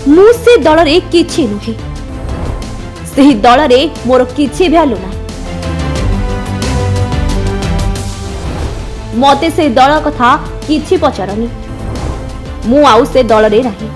मु से दल रे किछि नुहे सेही दल रे मोर किछि भ्यालु ना मते से दल कथा किछि पचारनी मु आउ से दल रे नाही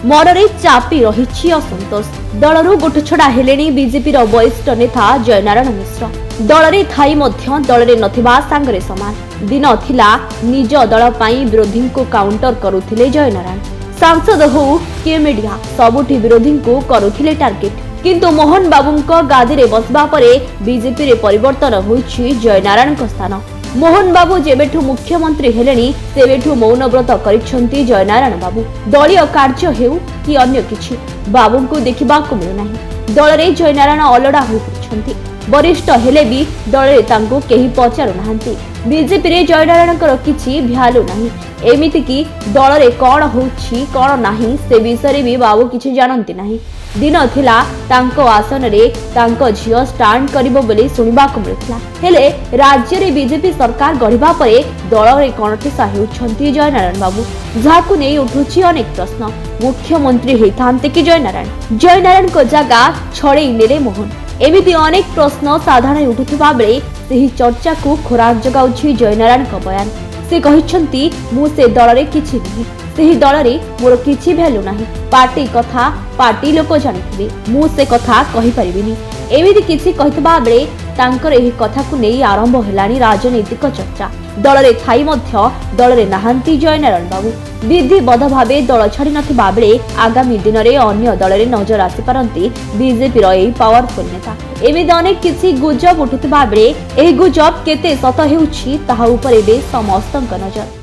मନରେ ଚାପି ରହିଛି ଅସନ୍ତୋଷ ଦଳରୁ ଗୋଟ ଛଡା ହେଲେଣି ବିଜେପିର ବରିଷ୍ଠ ନେତା ଜୟନାରାୟଣ ମିଶ୍ର ଦଳରେ ଥାଇ ମଧ୍ୟ ଦଳରେ ନଥିବା ସାଙ୍ଗରେ ସମାନ ଦିନ ଥିଲା ନିଜ ଦଳ ପାଇଁ ବିରୋଧୀଙ୍କୁ କାଉଣ୍ଟର କରୁଥିଲେ ଜୟନାରାୟଣ ସାଂସଦ ହଉ କି ମିଡିଆ ସବୁଠି ବିରୋଧୀଙ୍କୁ କରୁଥିଲେ ଟାର୍ଗେଟ କିନ୍ତୁ ମୋହନ ବାବୁଙ୍କ ଗାଦିରେ ବସିବା ପରେ ବିଜେପିରେ ପରିବର୍ତ୍ତନ ହୋଇଛି ଜୟନାରାୟଣଙ୍କ ସ୍ଥାନ मोहन बाबू जेबेठू मुख्यमंत्री हेलेनी सेबेठू मौन व्रत करिसेंती जयनारायण बाबू दलीय कार्य हेउ कि अन्य किछि बाबू को देखिबाकू मिलुनाही दल रे जयनारायण अलड़ा होई पड़छंती वरिष्ठ हेले भी दल रे तांको केही पचारु नाहंती बीजेपी रे जयनारायणकर किछि भ्यालु नाही एमिति कि दल रे कोन होछि कोन नाही से विषय भी बाबू किछि जानंती नाही दिन थिला तांको आसन रे तांको झियो स्टांड करिबो बोली सुनिबाकू मिलुथला हेले राज्य रे बीजेपी सरकार गढिबा परे दल रे कोनठिसा हेउछंती जयनारायण बाबू जाकू नै उठुछि अनेक प्रश्न मुख्यमंत्री हेतांते कि जयनारायण को जगह छड़े नेले मोहन एमिति अनेक प्रश्न साधारण उठुथिबा बेले सेही चर्चा को खोराक जगाउछि जयनारायण को बयान से कहिसंती मु से दल रे किछि नहीं सेही दल रे मोर किछि भ्यालु नाही पार्टी कथा पार्टी लोक जानिथिबे मु से कथा कहि परिबिनी एमिति किछि कहितबा बेले तांकर एही कथा को नै आरंभ हेलानी राजनीतिक चर्चा दल रे थाई मध्य दल रे नाहंती जयनारायण बाबू विधिबद्ध भावे दल छाड़ी नथिबा बेले आगामी दिन रे अन्य दल रे नजर आसी पारंती बीजेपी रो एही पावरफुल नेता एमिति अनेक किछि गुजब उठुथिबा बेले एही गुजब केते सत हेउछि ताहा उपरे बे समस्तक नजर।